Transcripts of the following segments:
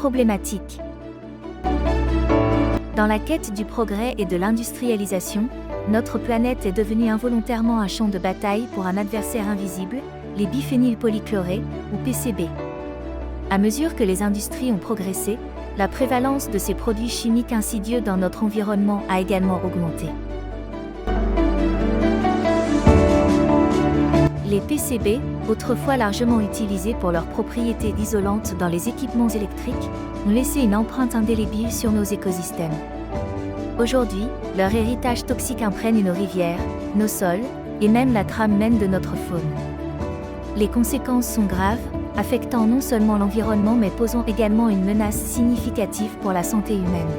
problématique. Dans la quête du progrès et de l'industrialisation, notre planète est devenue involontairement un champ de bataille pour un adversaire invisible, les biphénylpolychlorés, ou PCB. À mesure que les industries ont progressé, la prévalence de ces produits chimiques insidieux dans notre environnement a également augmenté. Les PCB, autrefois largement utilisés pour leurs propriétés isolantes dans les équipements électriques, ont laissé une empreinte indélébile sur nos écosystèmes. Aujourd'hui, leur héritage toxique imprègne nos rivières, nos sols, et même la trame même de notre faune. Les conséquences sont graves, affectant non seulement l'environnement mais posant également une menace significative pour la santé humaine.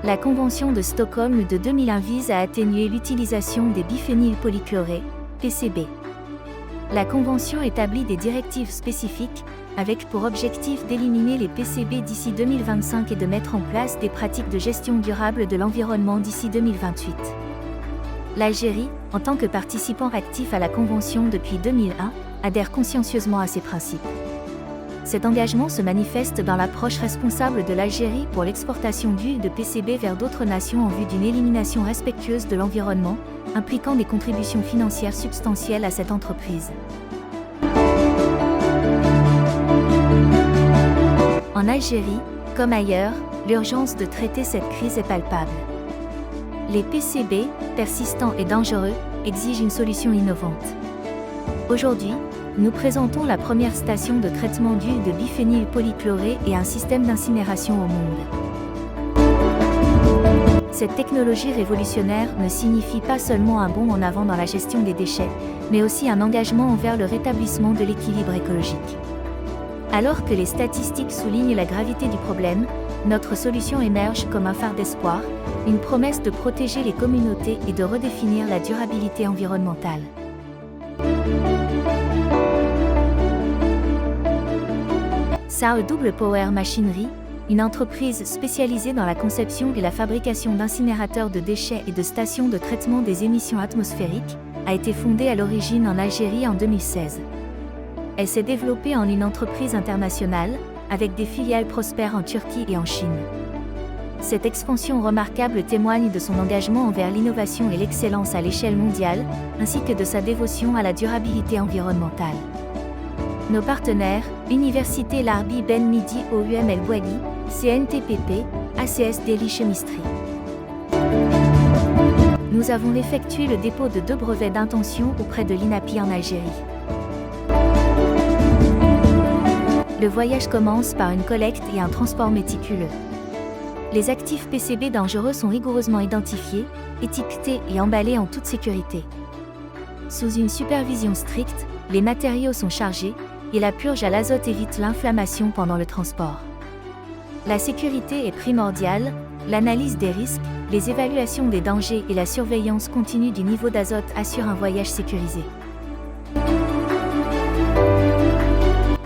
La Convention de Stockholm de 2001 vise à atténuer l'utilisation des biphénylpolychlorés, PCB. La Convention établit des directives spécifiques, avec pour objectif d'éliminer les PCB d'ici 2025 et de mettre en place des pratiques de gestion durable de l'environnement d'ici 2028. L'Algérie, en tant que participant actif à la Convention depuis 2001, adhère consciencieusement à ces principes. Cet engagement se manifeste dans l'approche responsable de l'Algérie pour l'exportation d'huile de PCB vers d'autres nations en vue d'une élimination respectueuse de l'environnement, impliquant des contributions financières substantielles à cette entreprise. En Algérie, comme ailleurs, l'urgence de traiter cette crise est palpable. Les PCB, persistants et dangereux, exigent une solution innovante. Aujourd'hui, nous présentons la première station de traitement d'huile de biphénylpolychloré et un système d'incinération au monde. Cette technologie révolutionnaire ne signifie pas seulement un bond en avant dans la gestion des déchets, mais aussi un engagement envers le rétablissement de l'équilibre écologique. Alors que les statistiques soulignent la gravité du problème, notre solution émerge comme un phare d'espoir, une promesse de protéger les communautés et de redéfinir la durabilité environnementale. SAE Double Power Machinery, une entreprise spécialisée dans la conception et la fabrication d'incinérateurs de déchets et de stations de traitement des émissions atmosphériques, a été fondée à l'origine en Algérie en 2016. Elle s'est développée en une entreprise internationale, avec des filiales prospères en Turquie et en Chine. Cette expansion remarquable témoigne de son engagement envers l'innovation et l'excellence à l'échelle mondiale, ainsi que de sa dévotion à la durabilité environnementale. Nos partenaires, Université Larbi Ben Midi OUM El Bouaghi, CNTPP, ACS Delhi Chemistry. Nous avons effectué le dépôt de 2 brevets d'intention auprès de l'INAPI en Algérie. Le voyage commence par une collecte et un transport méticuleux. Les actifs PCB dangereux sont rigoureusement identifiés, étiquetés et emballés en toute sécurité. Sous une supervision stricte, les matériaux sont chargés, et la purge à l'azote évite l'inflammation pendant le transport. La sécurité est primordiale, l'analyse des risques, les évaluations des dangers et la surveillance continue du niveau d'azote assurent un voyage sécurisé.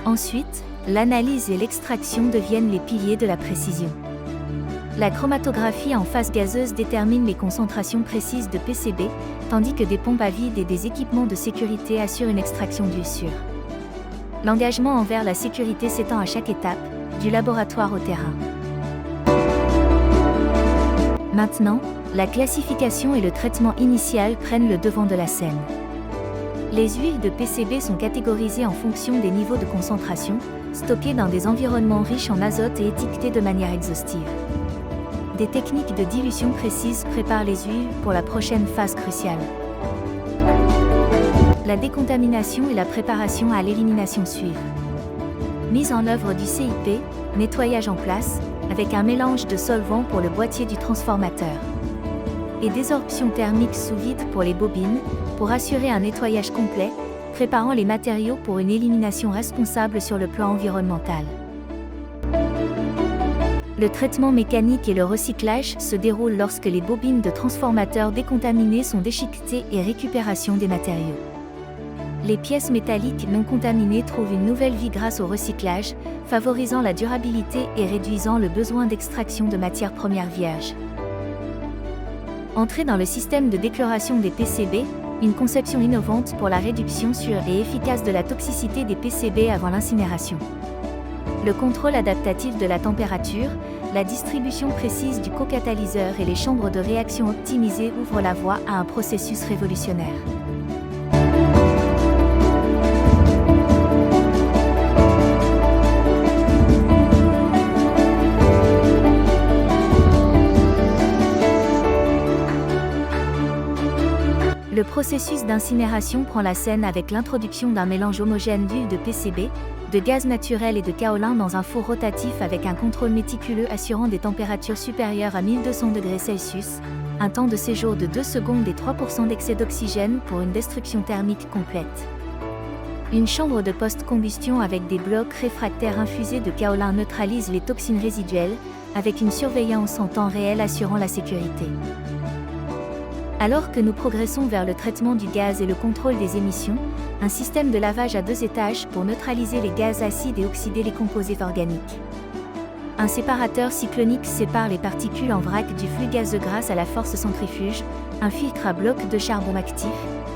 Ensuite, l'analyse et l'extraction deviennent les piliers de la précision. La chromatographie en phase gazeuse détermine les concentrations précises de PCB, tandis que des pompes à vide et des équipements de sécurité assurent une extraction d'huile sûre. L'engagement envers la sécurité s'étend à chaque étape, du laboratoire au terrain. Maintenant, la classification et le traitement initial prennent le devant de la scène. Les huiles de PCB sont catégorisées en fonction des niveaux de concentration, stockées dans des environnements riches en azote et étiquetées de manière exhaustive. Des techniques de dilution précises préparent les huiles pour la prochaine phase cruciale. La décontamination et la préparation à l'élimination suivent. Mise en œuvre du CIP, nettoyage en place, avec un mélange de solvant pour le boîtier du transformateur. Et désorption thermique sous vide pour les bobines, pour assurer un nettoyage complet, préparant les matériaux pour une élimination responsable sur le plan environnemental. Le traitement mécanique et le recyclage se déroulent lorsque les bobines de transformateurs décontaminées sont déchiquetées et récupération des matériaux. Les pièces métalliques non contaminées trouvent une nouvelle vie grâce au recyclage, favorisant la durabilité et réduisant le besoin d'extraction de matières premières vierges. Entrée dans le système de déchloration des PCB, une conception innovante pour la réduction sûre et efficace de la toxicité des PCB avant l'incinération. Le contrôle adaptatif de la température, la distribution précise du co-catalyseur et les chambres de réaction optimisées ouvrent la voie à un processus révolutionnaire. Le processus d'incinération prend la scène avec l'introduction d'un mélange homogène d'huile de PCB, de gaz naturel et de kaolin dans un four rotatif avec un contrôle méticuleux assurant des températures supérieures à 1200 degrés Celsius, un temps de séjour de 2 secondes et 3% d'excès d'oxygène pour une destruction thermique complète. Une chambre de post-combustion avec des blocs réfractaires infusés de kaolin neutralise les toxines résiduelles, avec une surveillance en temps réel assurant la sécurité. Alors que nous progressons vers le traitement du gaz et le contrôle des émissions, un système de lavage à 2 étages pour neutraliser les gaz acides et oxyder les composés organiques. Un séparateur cyclonique sépare les particules en vrac du flux gazeux grâce à la force centrifuge, un filtre à bloc de charbon actif,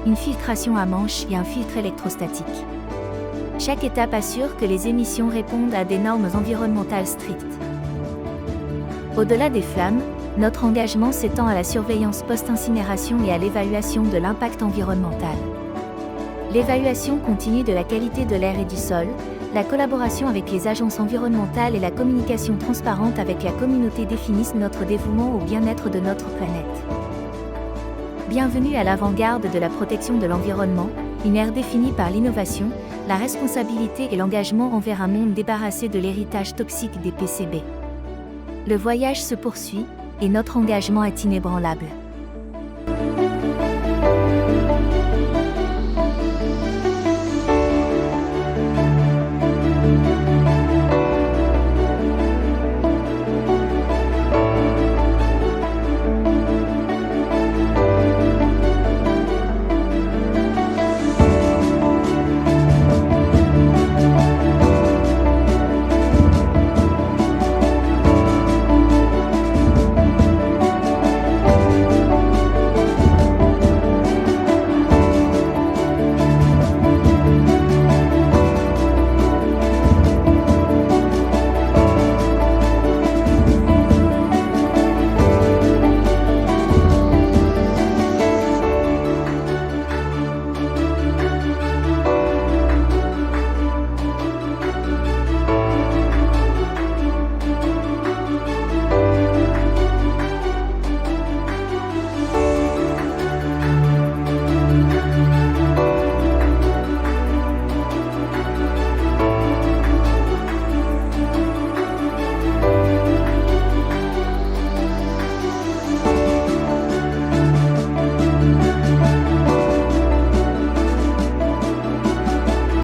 une filtration à manche et un filtre électrostatique. Chaque étape assure que les émissions répondent à des normes environnementales strictes. Au-delà des flammes, notre engagement s'étend à la surveillance post-incinération et à l'évaluation de l'impact environnemental. L'évaluation continue de la qualité de l'air et du sol, la collaboration avec les agences environnementales et la communication transparente avec la communauté définissent notre dévouement au bien-être de notre planète. Bienvenue à l'avant-garde de la protection de l'environnement, une ère définie par l'innovation, la responsabilité et l'engagement envers un monde débarrassé de l'héritage toxique des PCB. Le voyage se poursuit, et notre engagement est inébranlable.